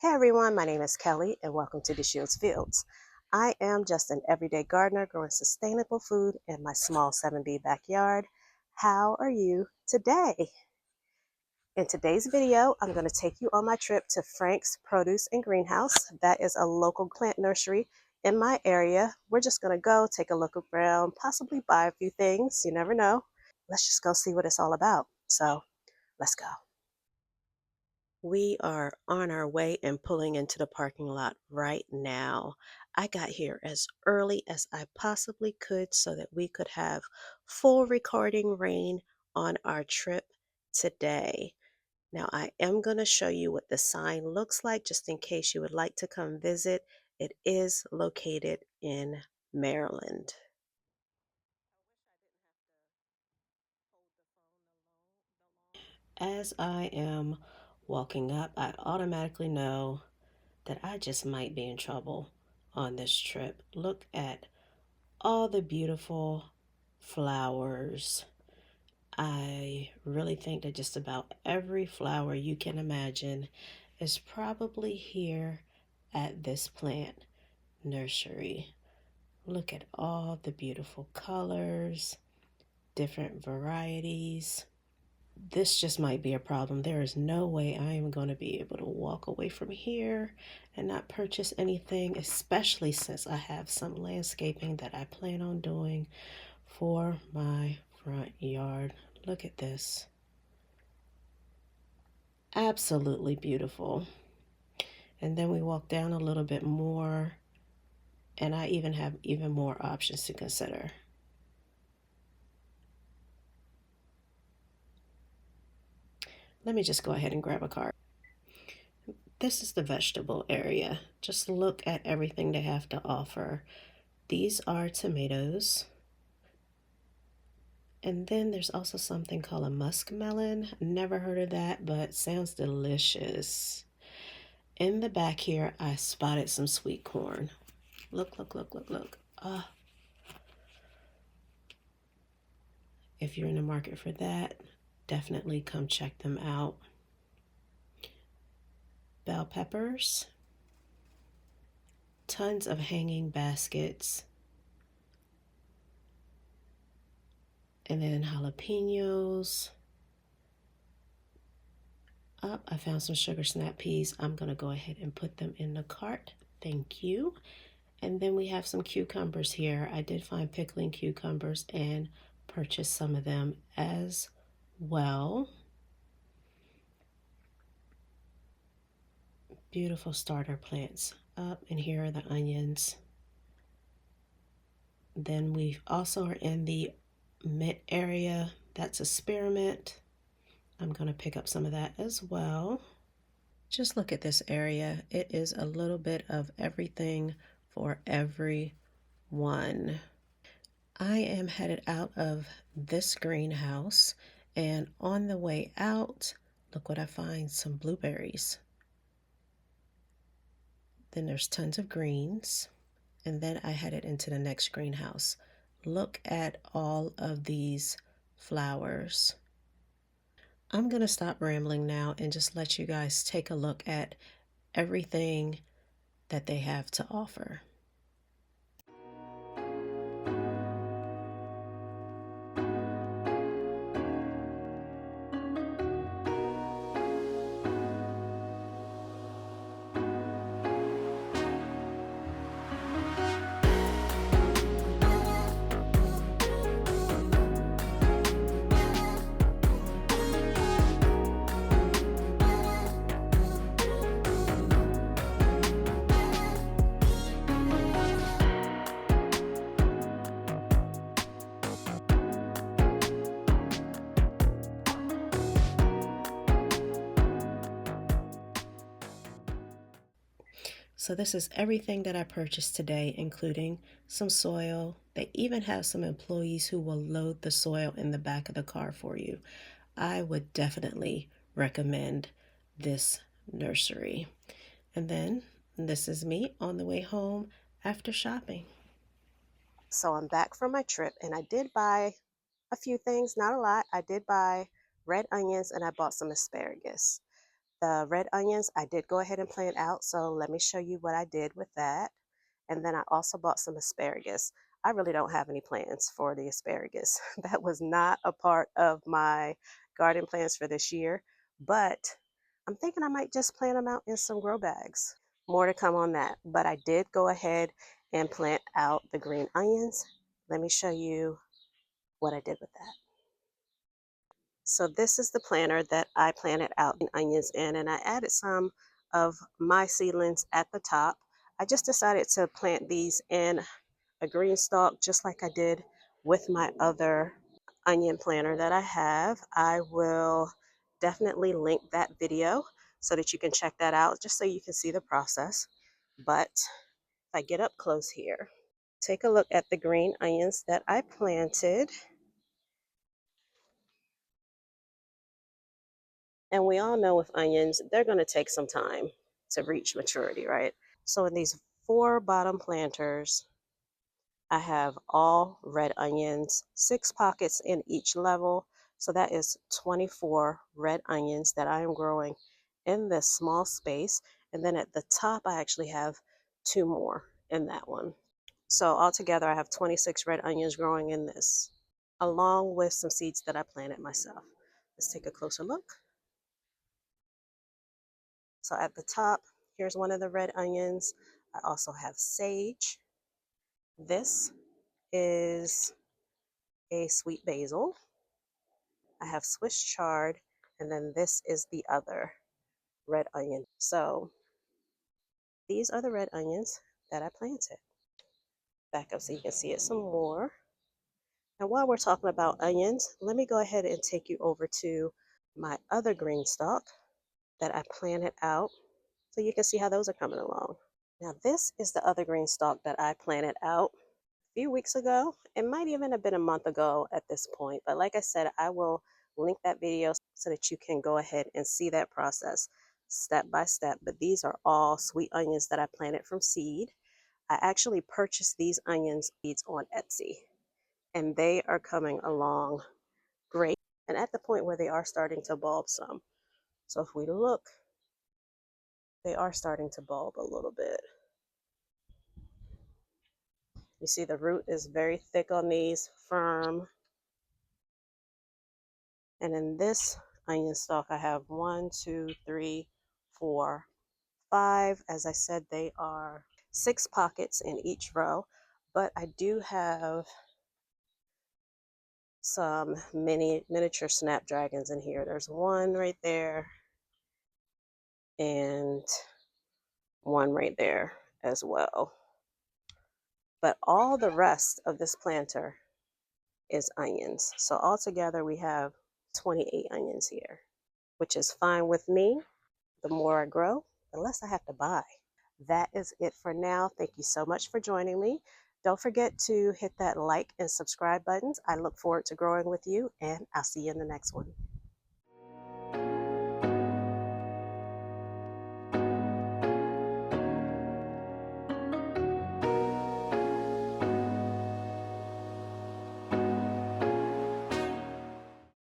Hey everyone, my name is Kelly and welcome to the Shields Fields. I am just an everyday gardener growing sustainable food in my small 7B backyard. How are you today? In today's video, I'm going to take you on my trip to Frank's Produce and Greenhouse. That is a local plant nursery in my area. We're just going to go take a look around, possibly buy a few things. You never know. Let's just go see what it's all about. So let's go. We are on our way and pulling into the parking lot right now. I got here as early as I possibly could so that we could have full recording rain on our trip today. Now, I am going to show you what the sign looks like just in case you would like to come visit. It is located in Maryland. As I am walking up, I automatically know that I just might be in trouble on this trip. Look at all the beautiful flowers. I really think that just about every flower you can imagine is probably here at this plant nursery. Look at all the beautiful colors, different varieties. This just might be a problem. There is no way I am going to be able to walk away from here and not purchase anything, especially since I have some landscaping that I plan on doing for my front yard. Look at this. Absolutely beautiful. And then we walk down a little bit more, and I even have even more options to consider. Let me just go ahead and grab a card. This is the vegetable area. Just look at everything they have to offer. These are tomatoes. And then there's also something called a muskmelon. Never heard of that, but sounds delicious. In the back here, I spotted some sweet corn. Look, look, look, look, look. If you're in the market for that, definitely come check them out. Bell peppers. Tons of hanging baskets. And then jalapenos. I found some sugar snap peas. I'm going to go ahead and put them in the cart. Thank you. And then we have some cucumbers here. I did find pickling cucumbers and purchased some of them as well. Beautiful starter plants. And here are the onions. Then we also are in the mint area. That's a spearmint. I'm going to pick up some of that as well. Just look at this area. It is a little bit of everything for everyone. I am headed out of this greenhouse, and on the way out, look what I find, some blueberries. Then there's tons of greens, and then I headed into the next greenhouse. Look at all of these flowers. I'm going to stop rambling now and just let you guys take a look at everything that they have to offer. So this is everything that I purchased today, including some soil. They even have some employees who will load the soil in the back of the car for you. I would definitely recommend this nursery. And then this is me on the way home after shopping. So I'm back from my trip and I did buy a few things, not a lot. I did buy red onions and I bought some asparagus. The red onions, I did go ahead and plant out, so let me show you what I did with that. And then I also bought some asparagus. I really don't have any plans for the asparagus. That was not a part of my garden plans for this year, but I'm thinking I might just plant them out in some grow bags. More to come on that, but I did go ahead and plant out the green onions. Let me show you what I did with that. So this is the planter that I planted out onions in, and I added some of my seedlings at the top. I just decided to plant these in a green stalk just like I did with my other onion planter that I have. I will definitely link that video so that you can check that out just so you can see the process. But if I get up close here, take a look at the green onions that I planted. And we all know with onions, they're going to take some time to reach maturity, right? So in these 4 bottom planters, I have all red onions, 6 pockets in each level. So that is 24 red onions that I am growing in this small space. And then at the top, I actually have 2 more in that one. So altogether, I have 26 red onions growing in this, along with some seeds that I planted myself. Let's take a closer look. So at the top, here's one of the red onions. I also have sage. This is a sweet basil. I have Swiss chard, and then this is the other red onion. So these are the red onions that I planted. Back up so you can see it some more. And while we're talking about onions, let me go ahead and take you over to my other green stalk that I planted out so you can see how those are coming along. Now this is the other green stalk that I planted out a few weeks ago. It might even have been a month ago at this point, but like I said, I will link that video so that you can go ahead and see that process step by step. But these are all sweet onions that I planted from seed. I actually purchased these onions seeds on Etsy, and they are coming along great and at the point where they are starting to bulb some. So if we look, they are starting to bulb a little bit. You see the root is very thick on these, firm. And in this onion stalk, I have 1, 2, 3, 4, 5. As I said, they are 6 pockets in each row, but I do have some miniature snapdragons in here. There's one right there and one right there as well. But all the rest of this planter is onions. So altogether we have 28 onions here, which is fine with me. The more I grow, the less I have to buy. That is it for now. Thank you so much for joining me. Don't forget to hit that like and subscribe buttons. I look forward to growing with you, and I'll see you in the next one.